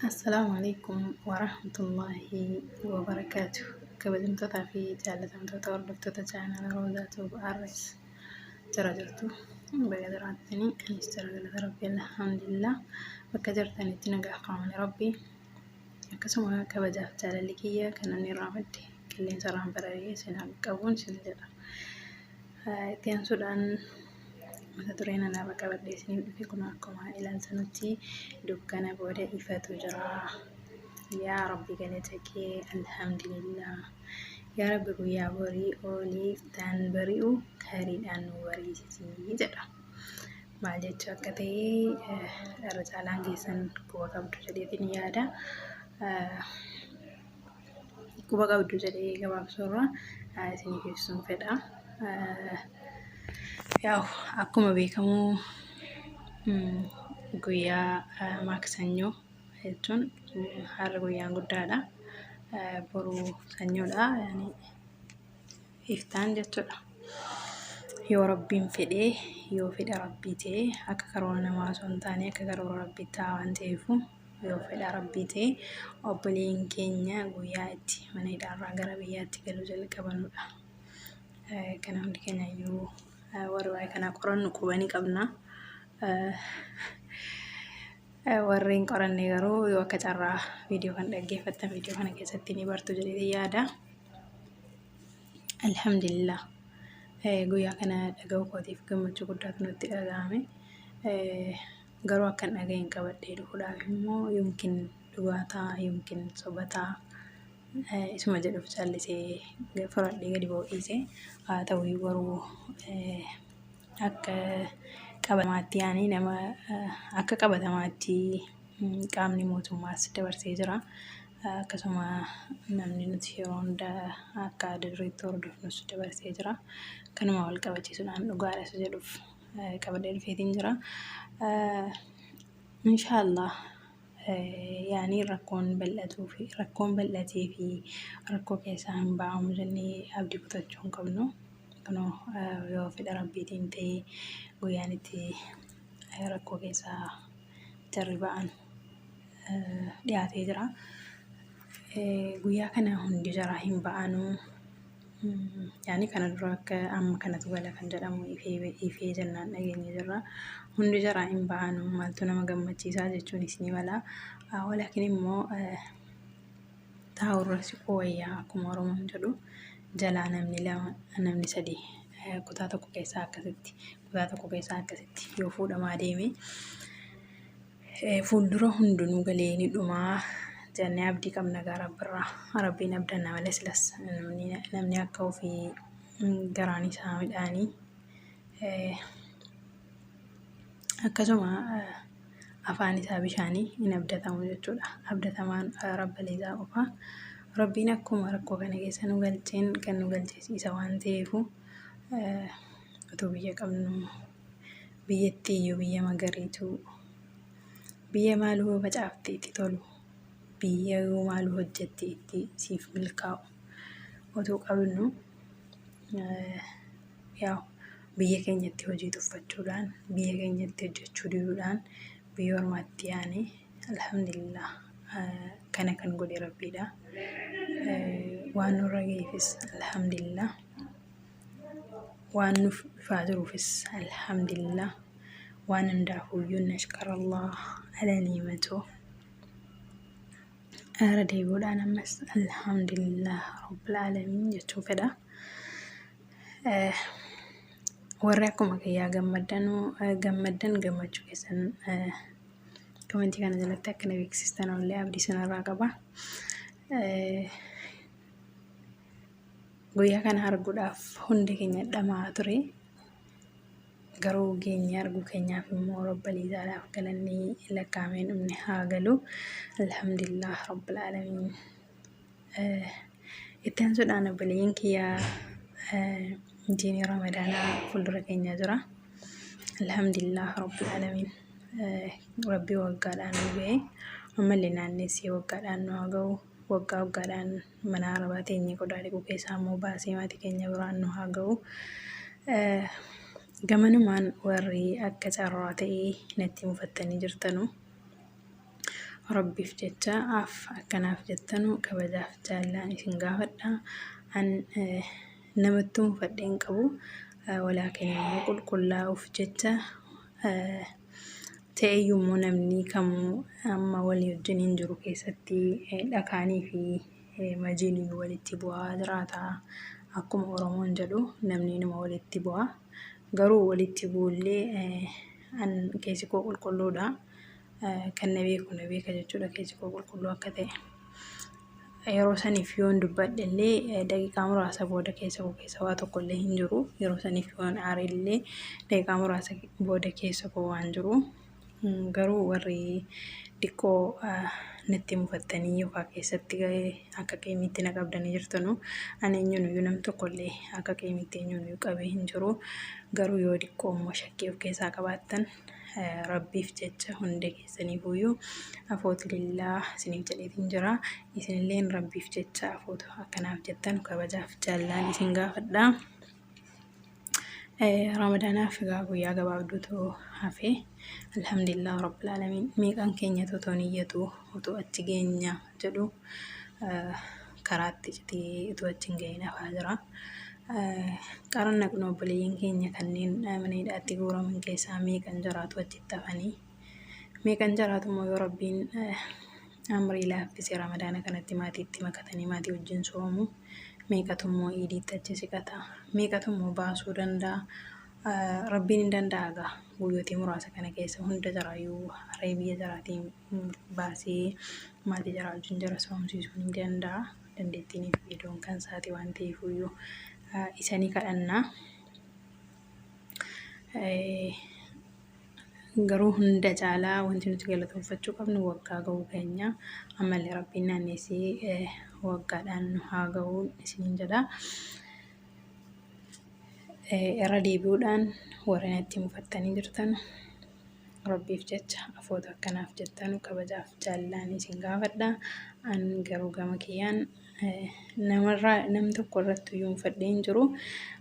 Assalamualaikum warahmatullahi wabarakatuh. Kabajamtootaa fi jaallatamtoota hordoftoota chaanala Roozaa Tuub RS jara jirtu baga jiraatanii anis jara galata rabbii alhamdulillah bakka jirtanitti nagaa qaamni rabbii akkasuma kabajaaf jaalalli kiyya kan inni irraa madde qilleensa irraan bararee sinaan qabuun sin jedha. Itti aansuudhaan mata dureen anaaf qabadhee isiniif dhufe kun akkuma ilaaltanutti dukkana booda ifatu jira. Yaa Rabbi galata kee alhamdulillah. Yaa Rabbi guyyaa borii ooliif taan bari'u kariidhaan nu bariisisii jedha. Maal jechuu akka ta'e irra caalaan keessan quba qabdu jedheetiin yaada. Quba qabdu jedhee gabaabsuurra isiniif ibsuun fedha. Yaa'u akkuma beekamu guyyaa maaksanyoo jechuun har'a guyyaan guddaadha. Boruu sanyoodha. Yani iftaan jechuudha. Yoo Rabbiin fedhee yoo fedha Rabbii ta'e akka karoora namaa osoo hin taane akka karoora Rabbii ta'a waan ta'eef yoo fedha Rabbii ta'e obboleen keenya guyyaa itti mana hidhaarraa gara biyyaatti galuu jalqabanudha. Kana hundi keenyayyuu warri waa'ee kanaa qorannu qubanii qabna. Warreen qoranne garuu yoo akka carraa viidiyoo kan dhaggeeffattan viidiyoo kana keessatti ni bartu jedhee yaada. Alhamdulillah. Guyyaa kana dhaga'uu kootiif gammachuu guddaatu nutti dhaga'ame. Garuu akkan dhaga'een qabadhee dhufuudhaaf immoo yookiin dhugaataa yookiin sobataa isuma jedhuuf callisee fudhadhee gadi boo'isee haa ta'u garuu akka qabatamaatti yaani nama akka qabatamaatti qaamni mootummaas dabarsee jira. Akkasuma namni nuti yeroo hundaa akka duriitti hordofnus dabarsee jira. Kanuma wal qabachiisuudhaan dhugaadha isa jedhuuf qabadhee dhufeetiin jira. Inshaallah yaani rakkoon bal'atee fi rakkoo keessaa hin ba'amu jennee abdii kutachuu hin qabnu. Kunoo yoo fedha Rabbiitiin ta'e guyyaan itti rakkoo keessaa jarri ba'an dhiyaatee jira. Guyyaa kana hundi jaraa hin ba'anuu. Yani kana dura akka amma kanatu gala kan jedhamu ifee jennaan dhageenye jirra. Hundi jaraa hin ba'anuu maaltu nama gammachiisaa jechuunis ni mala. Walaakin immoo taa'urra siquu wayyaa akkuma Oromoon jedhu jalaa namni lama namni sadii kutaa tokko keessaa akkasitti yoo fuudhamaa deeme fuuldura hundinuu galee ni dhumaa jennee abdii qabna gaa Rabbirraa. Rabbiin abdanna malee silas namni akka ofii garaan isaa midhaanii akkasuma afaan isaa bishaanii hin abdatamu jechuudha. Abdatamaan Rabba Liizaa qofa. Rabbiin akkuma rakkoo kana keessa nu galcheen kan nu galchisiisa waan ta'eef otoo biyya qabnu biyyatti iyyuu biyya magariitu biyya maaluu facaaftee itti tolu biyya maaluu hojjettee itti siif milkaa'u otoo qabnu yaa'u biyya keenyatti hojii tuffachuudhaan biyya keenyatti hojjechuu diduudhaan biyya ormaatti yaane alhamdulillah kana kan godhe Rabbiidha. Waan nurra ga'eefis alhamdulillah. Waan nuuf dhufaa jiruufis alhamdulillah. Waan hundaafuuyyuu nashkarallah ala ni'matoo. Ara deebi'uudhaan ammas alhamdulillah rabbil aalamiin jechuu fedha. Warri akkuma kiyyaa gammaddan gammachuu keessan komentii kana jalatti akka na beeksistan illee abdii sanarraa qaba. Guyyaa kana arguudhaaf hundi keenya dhamaa ture. Garuu geenye arguu keenyaaf immoo Rabba Liizaadhaaf galannii lakkaa'ameen dhumne haa galu. Alhamdulillah rabbil aalamiin. Itti aansuudhaan obboleeyyiin kiyyaa jiini ramadaanaa fuuldura keenya jira. Alhamdulillah rabbil aalamiin. Rabbi waggaadhaan nu ga'e ammallee naannessee waggaadhaan nu haa ga'u. Waggaadhaan mana arabaa teenyee qodaa dhiquu keessaa immoo baasee maatii keenya biraan nu haa ga'u. Gamanumaan warri akka carraa ta'ee natti mufattanii jirtanu rabbiif jecha akkanaaf jettanu kabajaaf jaallaan isin gaafadha. An namatti mufadheen qabu walaakin immoo qulqullaa'uuf jecha ta'eyyummoo namni kamuu amma walii wajjiniin jiru keessatti dhakaanii fi majiin walitti bu'aa jiraata. Akkuma Oromoon jedhu namni nama walitti bu'a. Garuu walitti bu'ullee an keessi koo qulqulluudha. Kan na beeka jechuudha keessi koo qulqulluu akka ta'e. Yeroo saniif yoon dubbadhe illee daqiiqaa muraasa booda keessa koo keessa waa tokko illee hin jiru. Yeroo saniif yoon aare illee daqiiqaa muraasa booda keessa koo waan jiru. Garuu warri xiqqoo natti mufattanii yookaan keessatti akka qeemitti na qabdanii jirtanu ani eenyunuyyuu nam tokkollee akka qeemitti eenyunuyyuu qabee hin jiru. Garuu yoo xiqqoo immoo shakkii of keessaa qabaattan rabbiif jecha hunda keessaniifuyyuu afooti lillaa isiniif jedheetiin jira. Isinilleen rabbiif jecha afoota akkanaaf jettan kabajaaf jaallaan isin gaafadha. Ramadaanaaf egaa guyyaa gabaabduutu hafe. Alhamdulillah rabbil alamin meeqaan keenya otoo niyyatu otoo achi geenya jedhu karaatti citee otoo achi hin gahin hafaa jira. Qaran naqnu obboleeyyiin keenya kanneen mana hidhaatti guuraman keessaa meeqan jiraatu achitti hafanii. Meeqan jiraatu immoo yoo rabbiin amrii laaffisee ramadaana kanatti maatiitti makatanii maatii wajjin soomu. Meeqatu immoo iidiitti achi siqata. Meeqatu immoo baasuu danda'a. Rabbiin hin danda'a egaa guyyootii muraasa kana keessa hunda jaraayyuu haree biyya jaraatiin baasee maatii jaraa wajjin jara soomsiisuu ni danda'a. Dandeettiiniif iddoon kan isaati waan ta'eefuyyuu isanii kadhannaa. Garuu hunda caalaa wanti nuti galatoonfachuu qabnu waggaa ga'uu keenya. Ammallee rabbiin naanneessee waggaadhaan nu haa ga'u isiniin jedha. Irra deebi'uudhaan warra natti mufattanii jirtan rabbiif jecha afoota akkanaaf jettan kabajaaf jaallaan isin gaafadha. An garuu gama kiyyaan nam tokko irratti iyyuu mufadhee hin jiru.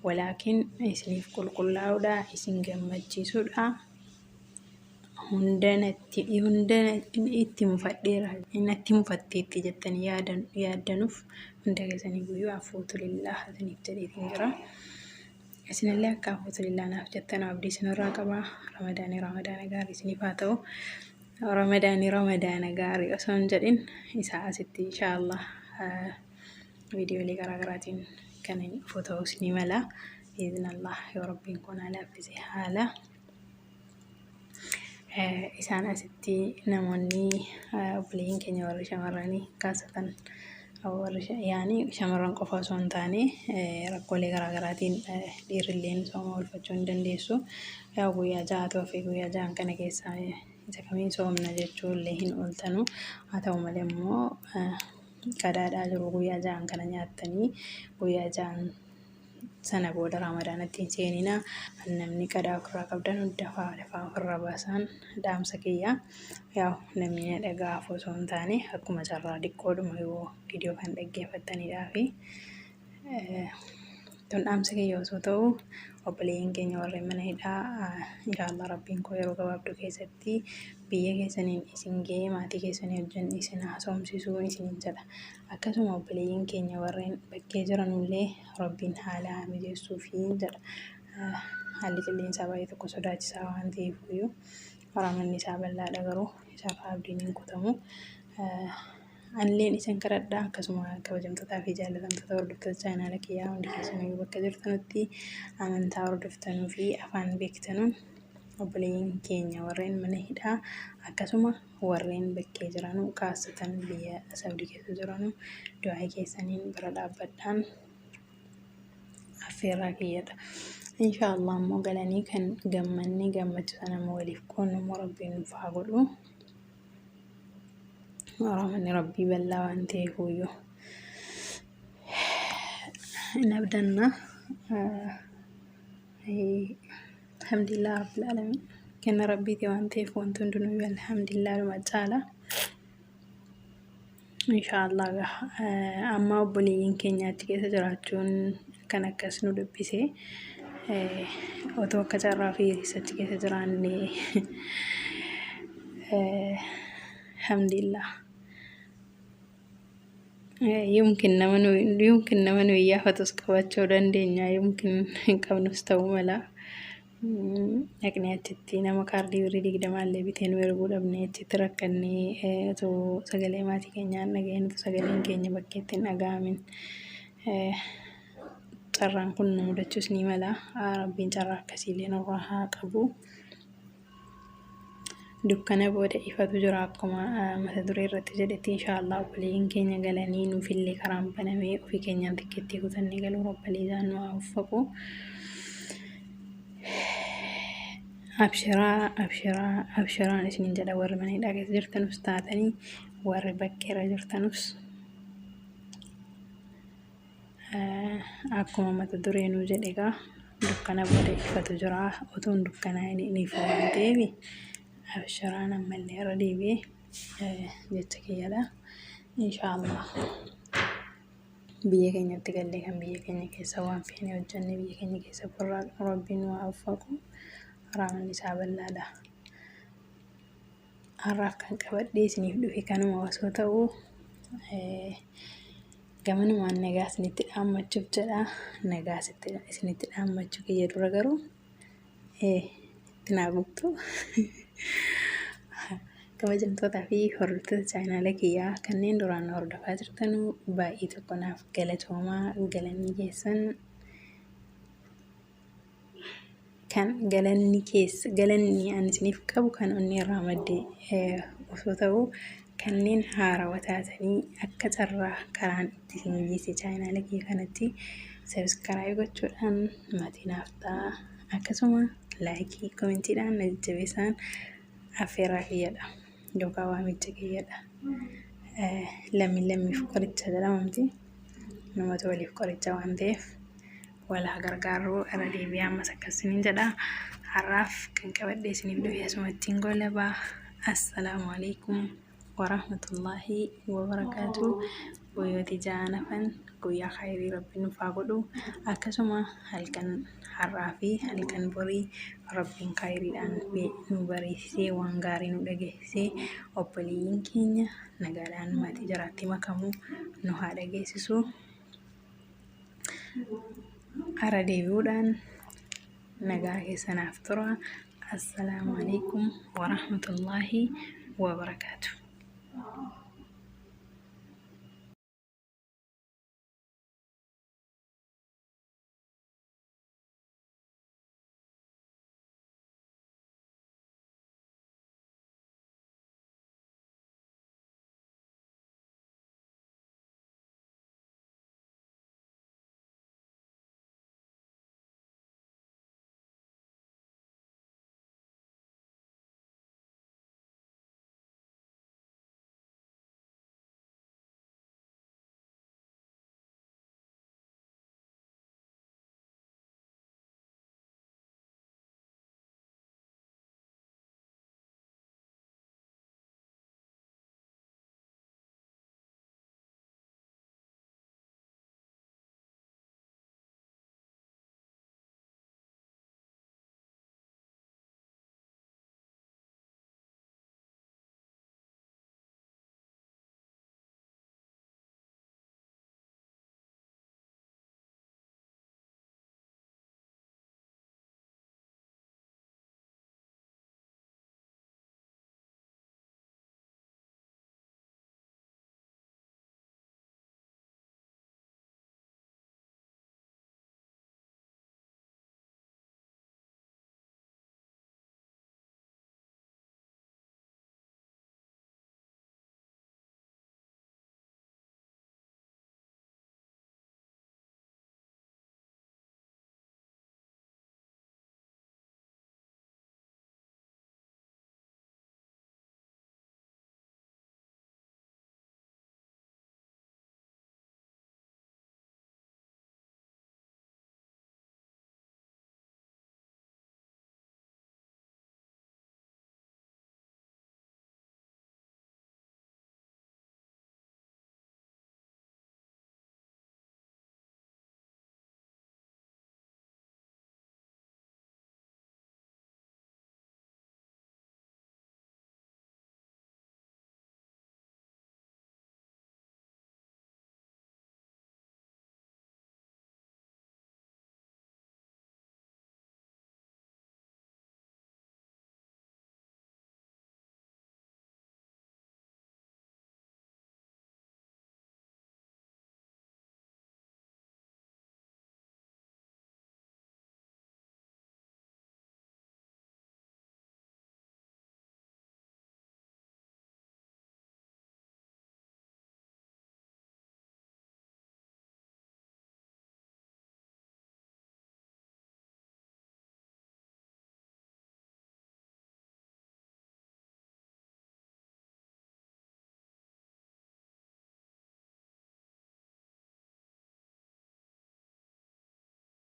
Walaakin isiniif qulqullaa'uudha, isin gammachiisuudha. Hunda itti mufadheera natti mufatteetti jettanii yaaddanuuf hunda keessanii guyyuu afoota lillaa isiniif jedheetiin jira. Isinillee akka afoota lillaa naaf jettan abdii isinirraa qabaa. Ramadaana gaarii isiniif haa ta'u. Ramadaana gaarii osoo hin jedhin isaa asitti inshaallah viidiyoolee garaagaraatiin kan dhufu ta'us ni mala. Biiznallah yoo rabbiin kun laaffise haala. Isaan asitti namoonni obboleeyyiin keenya warri shamarranii kaasatan yaani shamarran qofa osoo hin taane rakkoolee garaagaraatiin dhiirrilleen sooma oolfachuu hin dandeessu. Yaa guyyaa ja'atu hafe guyyaa ja'an kana keessaa isa kamiin soomna jechuullee hin ooltanu. Haa ta'u malee immoo qadaadhaa jiru guyyaa ja'an kana nyaattanii guyyaa ja'an sana booda ramadaanatti hin seenina. Namni qadaa ofirraa qabdan dafaa ofirraa baasan dhaamsa kiyya. Yaa namni na dhagaaf osoo hin taane akkuma carraa xiqqoodhuma yoo viidiyoo kan dhaggeeffattaniidhaa fi tun dhaamsa kiyya osoo ta'u obboleeyyiin keenya warreen mana hidhaa inshaallah rabbiin koo yeroo gabaabduu keessatti biyya keessaniin isin ga'ee maatii keessanii wajjin isin haasofsiisuun isiniin jedha. Akkasuma obboleeyyiin keenya warreen bakkee jiranullee rabbiin haala mijeessuufi jedha. Haalli qilleensaa baay'ee tokko sodaachisaa waan ta'eefuyyuu waraanni isaa bal'aadha garuu isaaf abdiin hin kutamu. Anilleen isin kadhadhaa akkasuma kabajamtootaa fi jaallatamtoota hordoftoota chaanaala kiyyaa hundi keessanii bakka jirtanutti amantaa hordoftanuu fi afaan beektanuun obboleeyyiin keenya warreen mana hidhaa akkasuma warreen bakkee jiranuu kaasatan biyya Saawudii keessa jiranuu du'aa keessaniin bira dhaabbadhaan affeerraa kiyyadha. Inshaallah immoo galanii kan gammannee gammachuu sana immoo waliif qoonnummoo rabbiin nuuf haa godhu. Rahmanni rabbii bal'aa waan ta'eefuyyuu hin abdanna. Alhamdulillah rabbil alamin kenna rabbiiti waan ta'eef wanti hundinuyyuu alhamdulillah dhuma caala. Inshaallah amma obboleeyyiin keenya achi keessa jiraachuun kan akkas nu dubbise otoo akka carraa fi achi keessa jiraannee الحمد لله. يمكن نمن وياه فتسكبات شودان دينيا يمكن كم نستوى ملا لكن أتتي نما كاردي وريدي كده مالي بيتين ويربود أبني تتركني تو سجلي ما تكيني أنا جاين تو سجلين كيني بكيتين أجامين carraan kun nu mudachuus ni mala. Rabbiin carraa akkasiillee nurraa haa qabu. Dukkana booda ifatu jira akkuma mata duree irratti jedhetti inshaallah obboleeyyiin keenya galanii nuufillee karaan banamee ofii keenyaan tikkeettii kutannee galuu rabbilee isaan nu haa uffaqu. Abshiraan isiniin jedha warri mana keessa jirtanus taatanii warri bakkeerra jirtanus akkuma mata duree nu jedhe egaa dukkana booda ifatu jira utuun dukkanaa inni ifu waan ta'eef abshiraan ammallee irra deebi'ee jecha kiyyaadha. Inshaallah biyya keenyatti gallee kan biyya keenya keessa waan feene hojjannee biyya keenya keessa burraaqnu rabbiin nu haa uffaqu. Rahmanni isaa bal'aadha. Har'aaf kan qabadhee isiniif dhufe kanuma osoo ta'uu gamanumaan nagaa isinitti dhaammachuuf jedha. Nagaa isinitti dhaammachuu kiyya dura garuu itti naa guutu. Kabajamtootaa fi hordoftoota chaanaala kiyyaa kanneen duraan na hordofaa jirtanuu baay'ee tokko naaf galatoomaa galanni keessan kan galanni ani isiniif qabu kan onni irraa maddee osoo ta'uu kanneen haarawaa taatanii akka carraa karaan itti isin geesse chaanaala kiyya kanatti sabiskaraayib gochuudhaan maatii naaf ta'a. Akkasuma laayikii koomentiidhaan na jajjabeessaan affeerraa kiyyadha yookaan waamicha kiyyadha. Lammiif qoricha jedhamti namatu waliif qoricha waan ta'eef walaa gargaaruu irra deebi'ee ammas akkasiniin jedha. Har'aaf kan qabadhee isiniif dhufe asumattiin goolabaa. Assalaamu alaikum warahmatullahi wabarakatuh. Guyyooti jaanafan guyyaa khayrii rabbiin nuuf haa godhu. Akkasuma halkan har'aa fi halkan borii rabbiin khayriidhaan nu bareessee waan gaarii nu dhageessee obboleeyyiin keenya nagaadhaan maatii jiraatti makamuu nu haa dhageessisu. Ara deebi'uudhaan nagaa keessanaaf tura. Assalaamu alaikum warahmatullahi wabarakatuh.